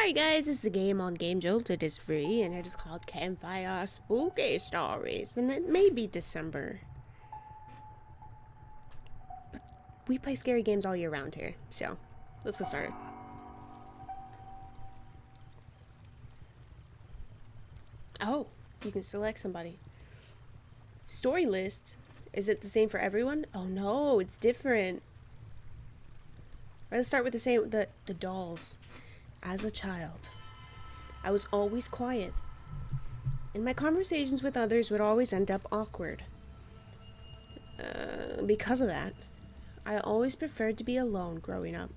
Alright guys, this is a game on Game Jolt. It is free and it is called Campfire Spooky Stories, and it may be December. But we play scary games all year round here, so let's get started. Oh, you can select somebody. Story list. Is it the same for everyone? Oh no, it's different. Let's start with the dolls. As a child, I was always quiet, and my conversations with others would always end up awkward. Because of that, I always preferred to be alone growing up,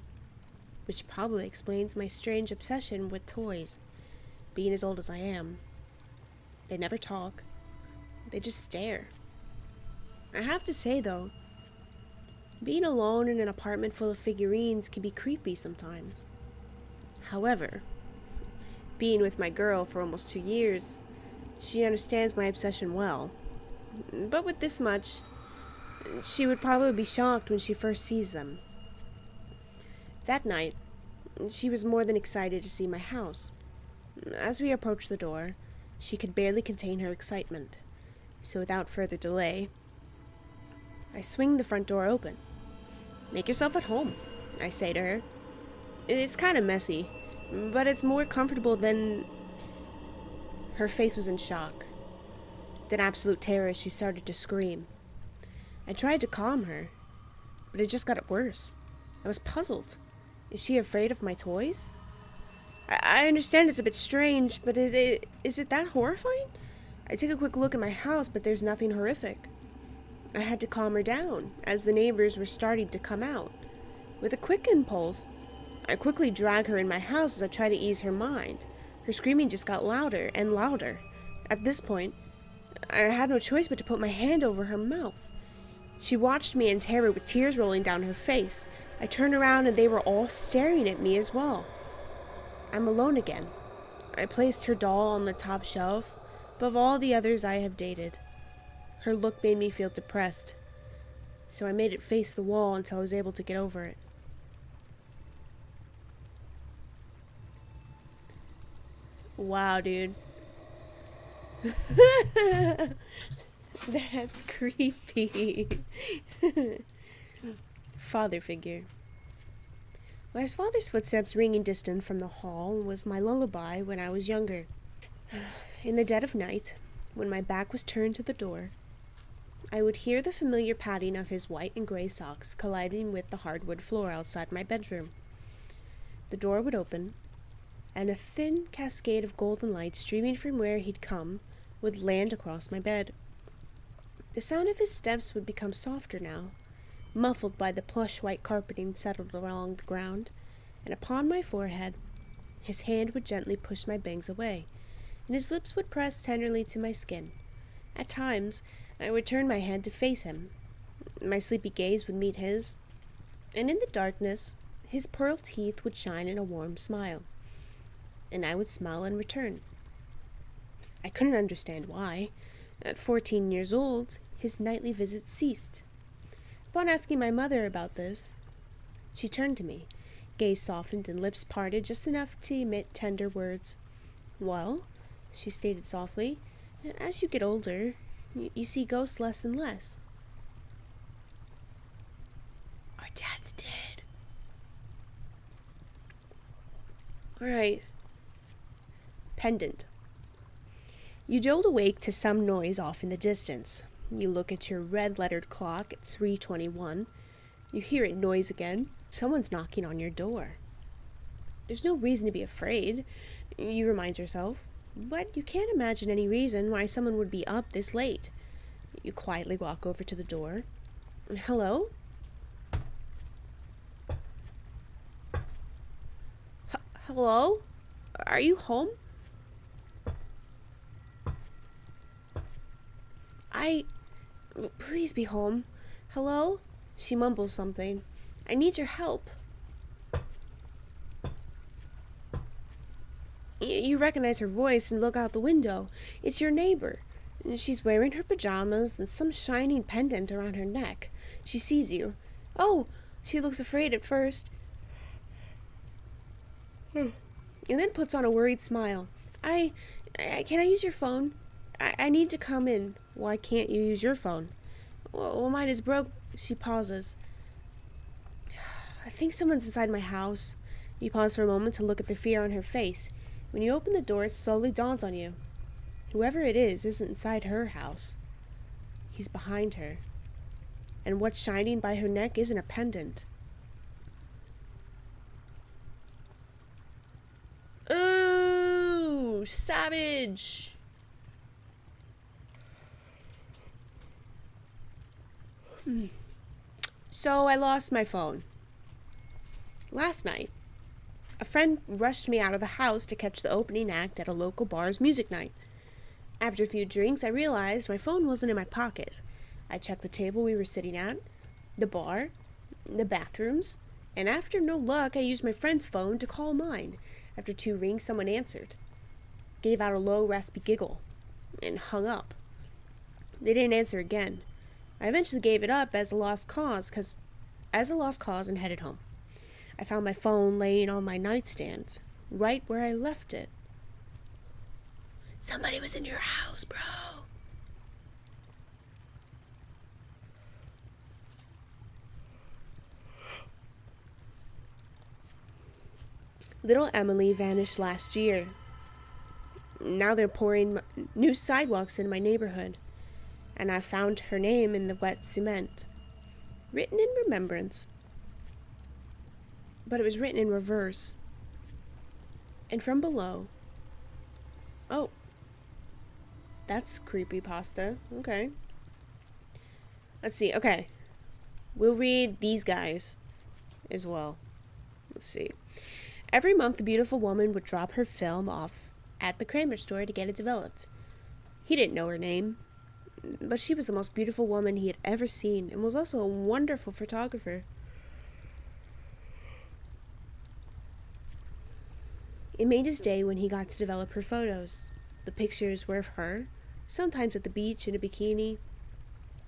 which probably explains my strange obsession with toys. Being as old as I am, they never talk, they just stare. I have to say though, being alone in an apartment full of figurines can be creepy sometimes. However, being with my girl for almost 2 years, she understands my obsession well. But with this much, she would probably be shocked when she first sees them. That night, she was more than excited to see my house. As we approached the door, she could barely contain her excitement. So without further delay, I swing the front door open. "Make yourself at home," I say to her. It's kind of messy, but it's more comfortable than... Her face was in shock. In absolute terror, she started to scream. I tried to calm her, but it just got worse. I was puzzled. Is she afraid of my toys? I understand it's a bit strange, but is it that horrifying? I take a quick look at my house, but there's nothing horrific. I had to calm her down, as the neighbors were starting to come out. With a quick impulse, I quickly drag her in my house as I try to ease her mind. Her screaming just got louder and louder. At this point, I had no choice but to put my hand over her mouth. She watched me in terror with tears rolling down her face. I turned around and they were all staring at me as well. I'm alone again. I placed her doll on the top shelf, above all the others I have dated. Her look made me feel depressed, so I made it face the wall until I was able to get over it. Wow, dude. That's creepy. Father figure. My father's footsteps ringing distant from the hall was my lullaby when I was younger. In the dead of night, when my back was turned to the door, I would hear the familiar padding of his white and gray socks colliding with the hardwood floor outside my bedroom. The door would open, and a thin cascade of golden light streaming from where he'd come would land across my bed. The sound of his steps would become softer now, muffled by the plush white carpeting settled along the ground, and upon my forehead, his hand would gently push my bangs away, and his lips would press tenderly to my skin. At times, I would turn my head to face him. My sleepy gaze would meet his, and in the darkness, his pearl teeth would shine in a warm smile, and I would smile in return. I couldn't understand why. At 14 years old, his nightly visits ceased. Upon asking my mother about this, she turned to me, gaze softened and lips parted just enough to emit tender words. "Well," she stated softly, "as you get older, you see ghosts less and less." Our dad's dead. Alright. Pendant. You jolt awake to some noise off in the distance. You look at your red-lettered clock at 3:21. You hear it noise again. Someone's knocking on your door. There's no reason to be afraid, you remind yourself, but you can't imagine any reason why someone would be up this late. You quietly walk over to the door. "Hello?" "Hello? Are you home?" Please be home. Hello?" She mumbles something. "I need your help." You recognize her voice and look out the window. It's your neighbor. She's wearing her pajamas and some shining pendant around her neck. She sees you. Oh, she looks afraid at first. and then puts on a worried smile. I, can I use your phone? I need to come in. Why can't you use your phone? Well, mine is broke. She pauses. I think someone's inside my house. You pause for a moment to look at the fear on her face. When you open the door, it slowly dawns on you. Whoever it is isn't inside her house. He's behind her. And what's shining by her neck isn't a pendant. Ooh, savage! So I lost my phone. Last night, a friend rushed me out of the house to catch the opening act at a local bar's music night. After a few drinks, I realized my phone wasn't in my pocket. I checked the table we were sitting at, the bar, the bathrooms, and after no luck, I used my friend's phone to call mine. After 2 rings, someone answered, gave out a low, raspy giggle, and hung up. They didn't answer again. I eventually gave it up as a lost cause and headed home. I found my phone laying on my nightstand, right where I left it. Somebody was in your house, bro. Little Emily vanished last year. Now they're pouring new sidewalks in my neighborhood, and I found her name in the wet cement, written in remembrance. But it was written in reverse. And from below, oh, that's creepypasta. Okay. Let's see. Okay. We'll read these guys as well. Let's see. Every month, a beautiful woman would drop her film off at the Kramer store to get it developed. He didn't know her name, but she was the most beautiful woman he had ever seen and was also a wonderful photographer. It made his day when he got to develop her photos. The pictures were of her, sometimes at the beach in a bikini,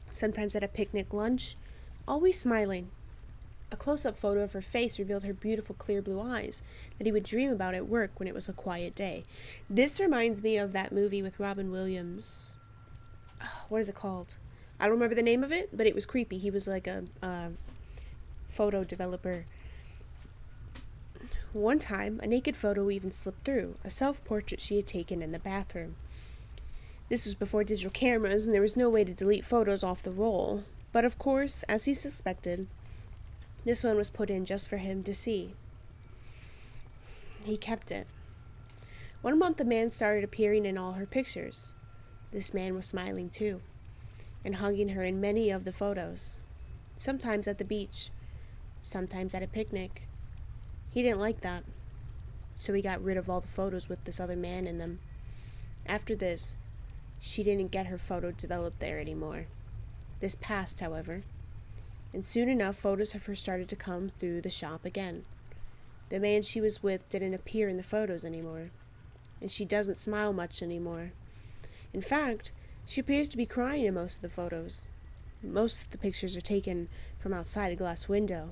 sometimes at a picnic lunch, always smiling. A close-up photo of her face revealed her beautiful clear blue eyes that he would dream about at work when it was a quiet day. This reminds me of that movie with Robin Williams. What is it called? I don't remember the name of it, but it was creepy. He was like a photo developer. One time, a naked photo even slipped through, a self-portrait she had taken in the bathroom. This was before digital cameras, and there was no way to delete photos off the roll. But of course, as he suspected, this one was put in just for him to see. He kept it. 1 month, a man started appearing in all her pictures. This man was smiling too, and hugging her in many of the photos. Sometimes at the beach, sometimes at a picnic. He didn't like that, so he got rid of all the photos with this other man in them. After this, she didn't get her photo developed there anymore. This passed, however, and soon enough photos of her started to come through the shop again. The man she was with didn't appear in the photos anymore, and she doesn't smile much anymore. In fact, she appears to be crying in most of the photos. Most of the pictures are taken from outside a glass window,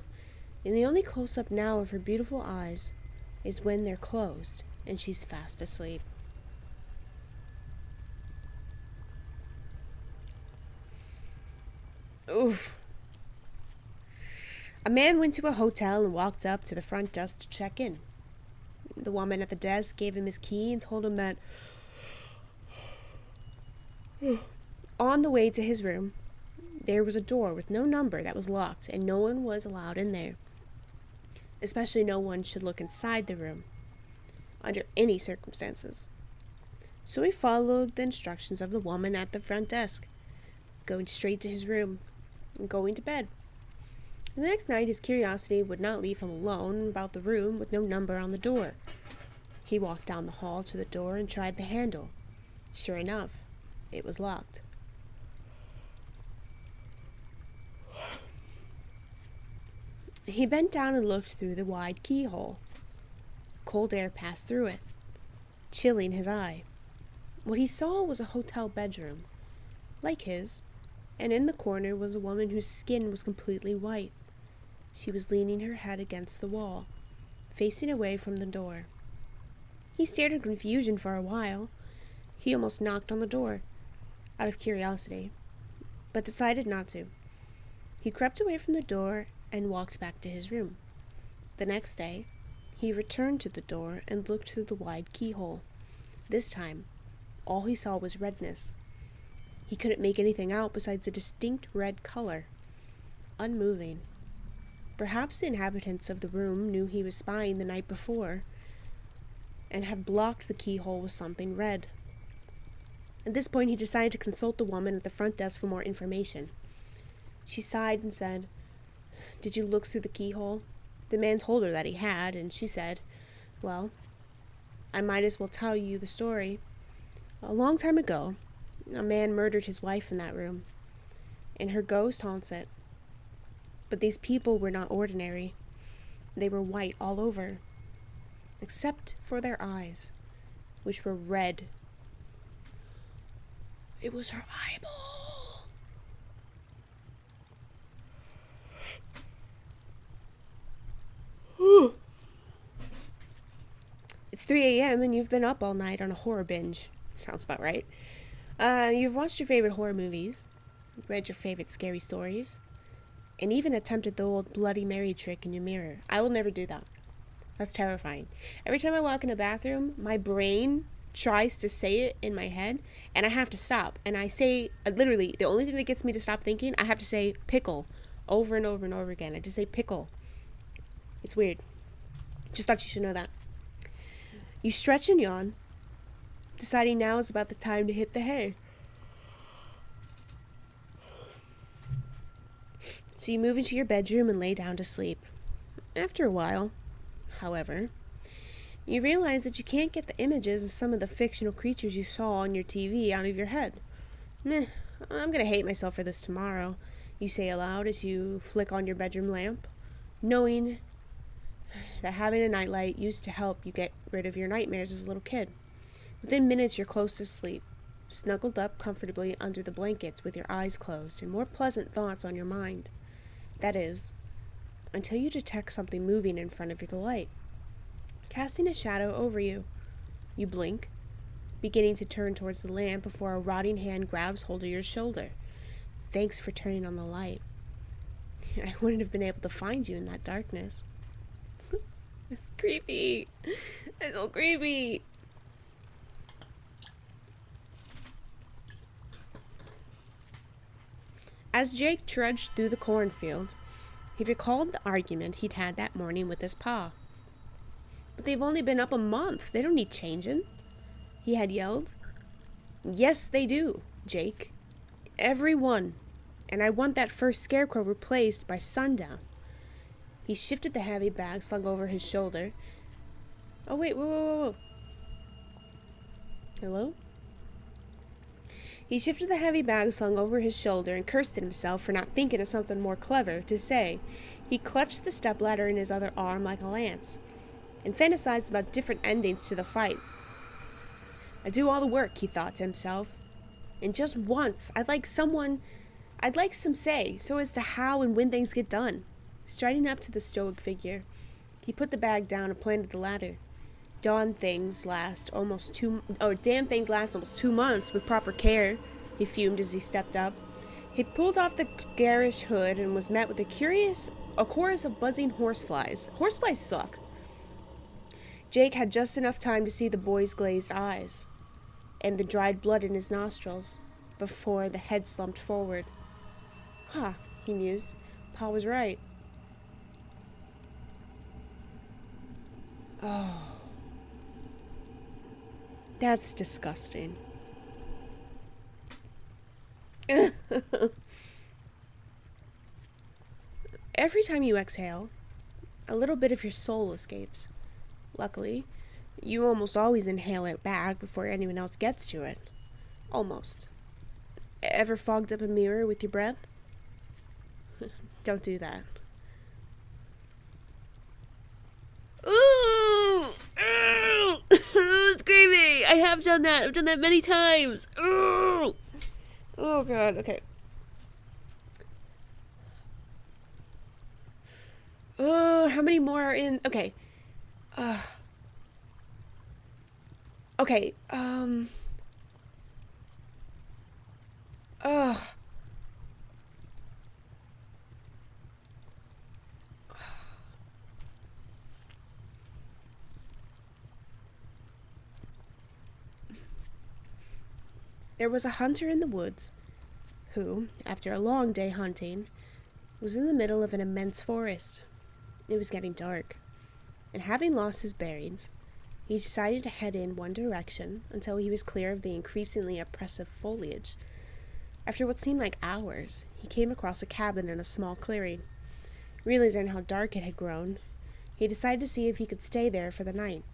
and the only close-up now of her beautiful eyes is when they're closed and she's fast asleep. Oof. A man went to a hotel and walked up to the front desk to check in. The woman at the desk gave him his key and told him that on the way to his room, there was a door with no number that was locked, and no one was allowed in there. Especially no one should look inside the room, under any circumstances. So he followed the instructions of the woman at the front desk, going straight to his room and going to bed. And the next night, his curiosity would not leave him alone about the room with no number on the door. He walked down the hall to the door and tried the handle. Sure enough, it was locked. He bent down and looked through the wide keyhole. Cold air passed through it, chilling his eye. What he saw was a hotel bedroom, like his, and in the corner was a woman whose skin was completely white. She was leaning her head against the wall, facing away from the door. He stared in confusion for a while. He almost knocked on the door, out of curiosity, but decided not to. He crept away from the door and walked back to his room. The next day, he returned to the door and looked through the wide keyhole. This time, all he saw was redness. He couldn't make anything out besides a distinct red color. Unmoving. Perhaps the inhabitants of the room knew he was spying the night before and had blocked the keyhole with something red. At this point, he decided to consult the woman at the front desk for more information. She sighed and said, "Did you look through the keyhole?" The man told her that he had, and she said, "Well, I might as well tell you the story. A long time ago, a man murdered his wife in that room, and her ghost haunts it. But these people were not ordinary. They were white all over, except for their eyes, which were red. It was her eyeball." It's 3 a.m. and you've been up all night on a horror binge. Sounds about right. You've watched your favorite horror movies, read your favorite scary stories, and even attempted the old Bloody Mary trick in your mirror. I will never do that. That's terrifying. Every time I walk in a bathroom, my brain tries to say it in my head, and I have to stop. And I say, literally, the only thing that gets me to stop thinking, I have to say pickle over and over and over again. I just say pickle. It's weird. Just thought you should know that. You stretch and yawn, deciding now is about the time to hit the hay. So you move into your bedroom and lay down to sleep. After a while, however, you realize that you can't get the images of some of the fictional creatures you saw on your TV out of your head. Meh, I'm gonna hate myself for this tomorrow, you say aloud as you flick on your bedroom lamp, knowing that having a nightlight used to help you get rid of your nightmares as a little kid. Within minutes, you're close to sleep, snuggled up comfortably under the blankets with your eyes closed and more pleasant thoughts on your mind. That is, until you detect something moving in front of the light, casting a shadow over you. You blink, beginning to turn towards the lamp before a rotting hand grabs hold of your shoulder. Thanks for turning on the light. I wouldn't have been able to find you in that darkness. It's creepy. It's so creepy. As Jake trudged through the cornfield, he recalled the argument he'd had that morning with his pa. "But they've only been up a month. They don't need changing," he had yelled. "Yes, they do, Jake. Every one. And I want that first scarecrow replaced by sundown." He shifted the heavy bag slung over his shoulder. Oh, wait, whoa. Hello? He shifted the heavy bag slung over his shoulder and cursed at himself for not thinking of something more clever to say. He clutched the stepladder in his other arm like a lance and fantasized about different endings to the fight. "I do all the work," he thought to himself. "And just once, I'd like some say so as to how and when things get done." Striding up to the stoic figure, he put the bag down and planted the ladder. Damn things last almost 2 months with proper care, he fumed as he stepped up. He pulled off the garish hood and was met with a chorus of buzzing horseflies. Horseflies suck. Jake had just enough time to see the boy's glazed eyes and the dried blood in his nostrils before the head slumped forward. "Huh," he mused. "Pa was right." Oh. That's disgusting. Every time you exhale, a little bit of your soul escapes. Luckily, you almost always inhale it back before anyone else gets to it. Almost. Ever fogged up a mirror with your breath? Don't do that. Ooh! It's creepy! I have done that. I've done that many times. Ooh! Oh god, okay. Oh, how many more are in? Okay. Okay, ugh. There was a hunter in the woods who, after a long day hunting, was in the middle of an immense forest. It was getting dark, and having lost his bearings, he decided to head in one direction until he was clear of the increasingly oppressive foliage. After what seemed like hours, he came across a cabin in a small clearing. Realizing how dark it had grown, he decided to see if he could stay there for the night.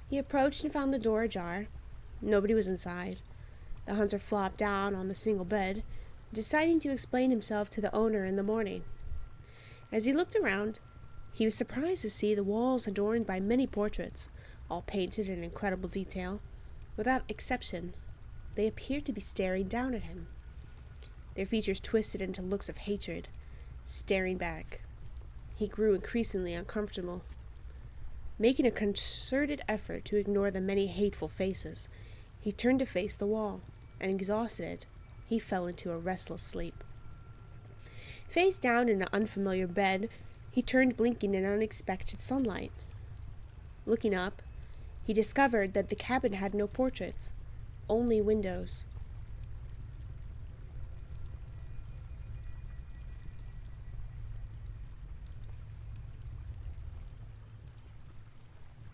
He approached and found the door ajar. Nobody was inside. The hunter flopped down on the single bed, deciding to explain himself to the owner in the morning. As he looked around, he was surprised to see the walls adorned by many portraits, all painted in incredible detail. Without exception, they appeared to be staring down at him. Their features twisted into looks of hatred, staring back. He grew increasingly uncomfortable. Making a concerted effort to ignore the many hateful faces, he turned to face the wall, and exhausted, he fell into a restless sleep. Face down in an unfamiliar bed, he turned blinking in unexpected sunlight. Looking up, he discovered that the cabin had no portraits, only windows.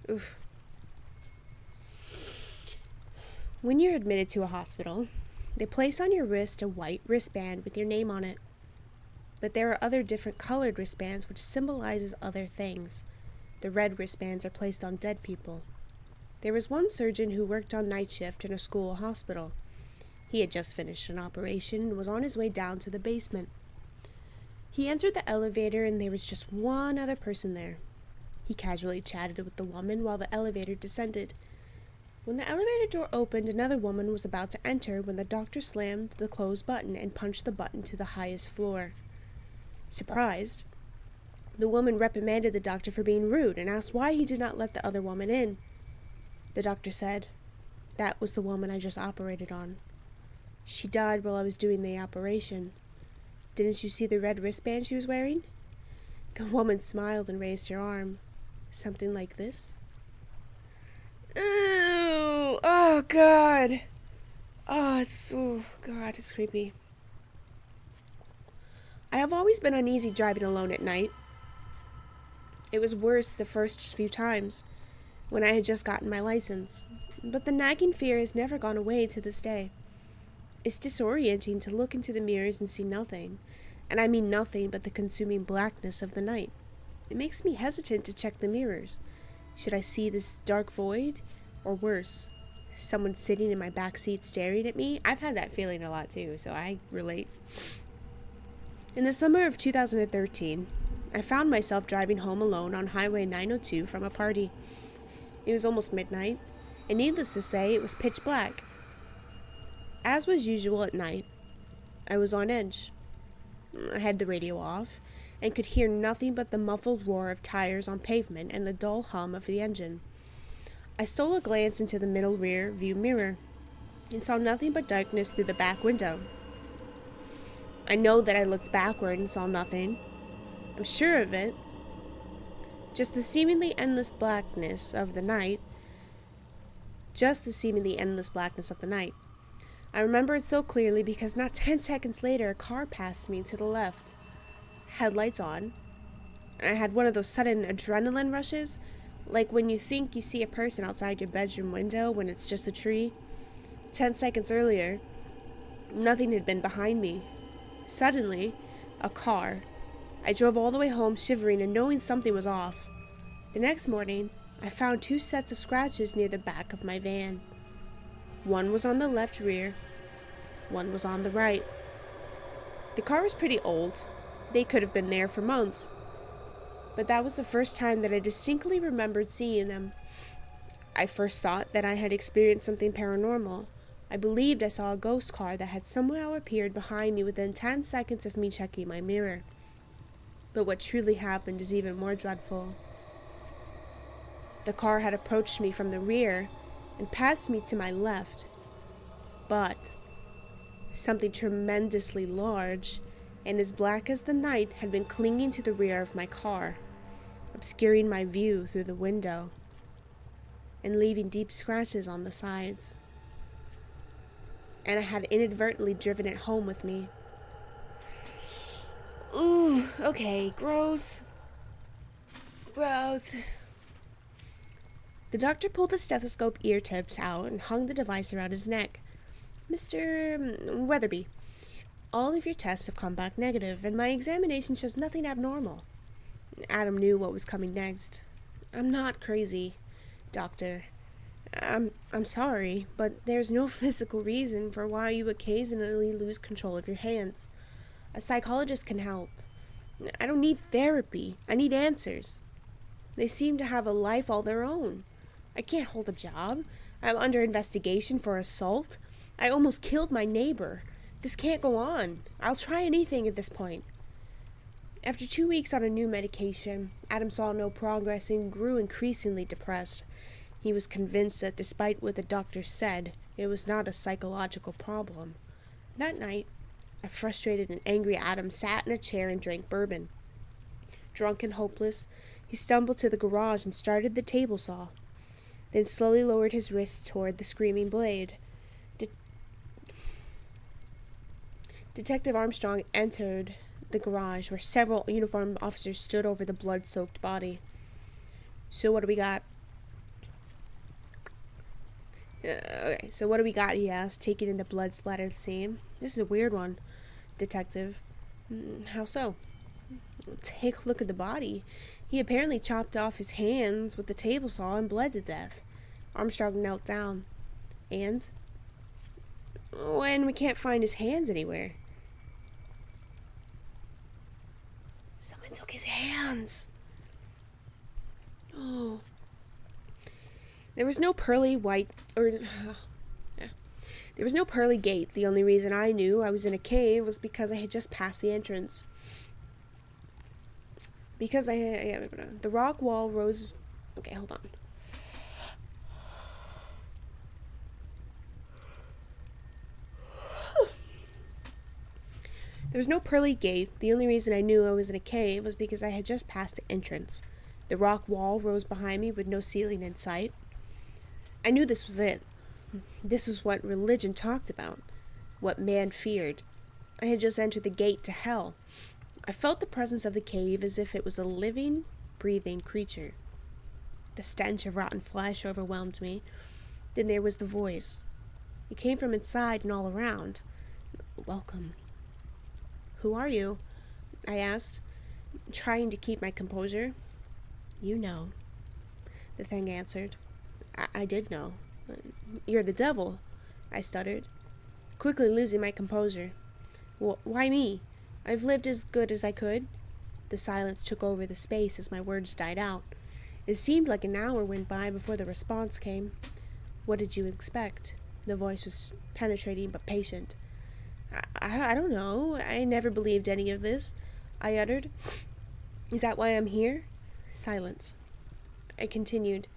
Oof. When you're admitted to a hospital, they place on your wrist a white wristband with your name on it. But there are other different colored wristbands which symbolizes other things. The red wristbands are placed on dead people. There was one surgeon who worked on night shift in a school hospital. He had just finished an operation and was on his way down to the basement. He entered the elevator and there was just one other person there. He casually chatted with the woman while the elevator descended. When the elevator door opened, another woman was about to enter when the doctor slammed the close button and punched the button to the highest floor. Surprised, the woman reprimanded the doctor for being rude and asked why he did not let the other woman in. The doctor said, "That was the woman I just operated on. She died while I was doing the operation. Didn't you see the red wristband she was wearing?" The woman smiled and raised her arm. Something like this. Ew! Oh, God! Oh, God, it's creepy. I have always been uneasy driving alone at night. It was worse the first few times, when I had just gotten my license, but the nagging fear has never gone away to this day. It's disorienting to look into the mirrors and see nothing, and I mean nothing but the consuming blackness of the night. It makes me hesitant to check the mirrors. Should I see this dark void? Or worse, someone sitting in my back seat staring at me? I've had that feeling a lot too, so I relate. In the summer of 2013, I found myself driving home alone on Highway 902 from a party. It was almost midnight, and needless to say, it was pitch black. As was usual at night, I was on edge. I had the radio off, and could hear nothing but the muffled roar of tires on pavement and the dull hum of the engine. I stole a glance into the middle rear view mirror, and saw nothing but darkness through the back window. I know that I looked backward and saw nothing. I'm sure of it. Just the seemingly endless blackness of the night. I remember it so clearly because not 10 seconds later a car passed me to the left. Headlights on. I had one of those sudden adrenaline rushes, like when you think you see a person outside your bedroom window when it's just a tree. 10 seconds earlier, nothing had been behind me. Suddenly, a car. I drove all the way home shivering and knowing something was off. The next morning, I found 2 sets of scratches near the back of my van. One was on the left rear, one was on the right. The car was pretty old. They could have been there for months. But that was the first time that I distinctly remembered seeing them. I first thought that I had experienced something paranormal. I believed I saw a ghost car that had somehow appeared behind me within 10 seconds of me checking my mirror. But what truly happened is even more dreadful. The car had approached me from the rear and passed me to my left. But something tremendously large and as black as the night had been clinging to the rear of my car, obscuring my view through the window and leaving deep scratches on the sides. And I had inadvertently driven it home with me. Ooh, okay, gross. Gross. The doctor pulled the stethoscope ear tips out and hung the device around his neck. Mr. Weatherby, all of your tests have come back negative, and my examination shows nothing abnormal. Adam knew what was coming next. I'm not crazy, doctor. I'm sorry, but there's no physical reason for why you occasionally lose control of your hands. A psychologist can help. I don't need therapy. I need answers. They seem to have a life all their own. I can't hold a job. I'm under investigation for assault. I almost killed my neighbor. This can't go on. I'll try anything at this point. After 2 weeks on a new medication, Adam saw no progress and grew increasingly depressed. He was convinced that despite what the doctor said, it was not a psychological problem. That night, a frustrated and angry Adam sat in a chair and drank bourbon. Drunk and hopeless, he stumbled to the garage and started the table saw, then slowly lowered his wrist toward the screaming blade. Detective Armstrong entered the garage where several uniformed officers stood over the blood-soaked body. So what do we got? So what do we got, he asked, taking in the blood-splattered scene. This is a weird one, Detective. How so? Take a look at the body. He apparently chopped off his hands with the table saw and bled to death. Armstrong knelt down. And? When we can't find his hands anywhere. Someone took his hands. Oh. There was no pearly gate. The only reason I knew I was in a cave was because I had just passed the entrance. Because the rock wall rose... Okay, hold on. There was no pearly gate. The only reason I knew I was in a cave was because I had just passed the entrance. The rock wall rose behind me with no ceiling in sight. I knew this was it. This was what religion talked about. What man feared. I had just entered the gate to hell. I felt the presence of the cave as if it was a living, breathing creature. The stench of rotten flesh overwhelmed me. Then there was the voice. It came from inside and all around. Welcome. Who are you? I asked, trying to keep my composure. You know, the thing answered. I did know. You're the devil, I stuttered, quickly losing my composure. Why me? I've lived as good as I could. The silence took over the space as my words died out. It seemed like an hour went by before the response came. What did you expect? The voice was penetrating but patient. I don't know. I never believed any of this, I uttered. Is that why I'm here? Silence. I continued.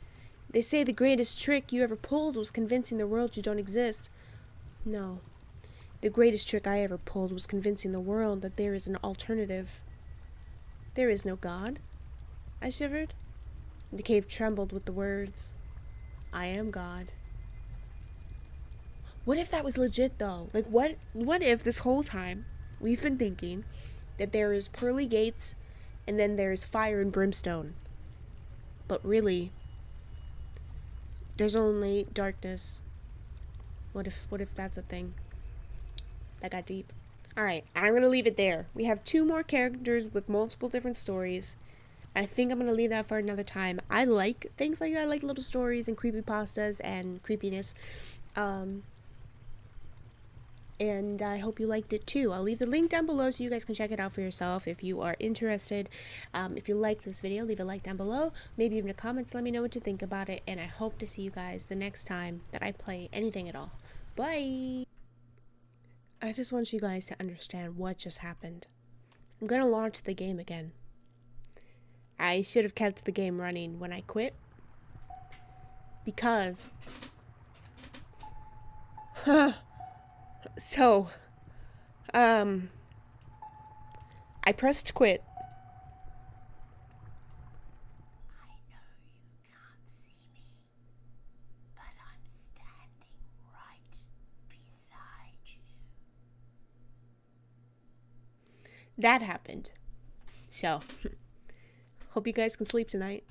They say the greatest trick you ever pulled was convincing the world you don't exist. No. The greatest trick I ever pulled was convincing the world that there is an alternative. There is no God. I shivered. The cave trembled with the words. I am God. What if that was legit, though? Like, what if this whole time we've been thinking that there is pearly gates and then there's fire and brimstone? But really, there's only darkness. What if that's a thing? That got deep. Alright, I'm going to leave it there. We have 2 more characters with multiple different stories. I think I'm going to leave that for another time. I like things like that. I like little stories and creepypastas and creepiness. And I hope you liked it too. I'll leave the link down below so you guys can check it out for yourself if you are interested. If you liked this video, leave a like down below. Maybe even a comment to let me know what you think about it. And I hope to see you guys the next time that I play anything at all. Bye! I just want you guys to understand what just happened. I'm gonna launch the game again. I should have kept the game running when I quit, because So, I pressed quit. I know you can't see me, but I'm standing right beside you. That happened. So, hope you guys can sleep tonight.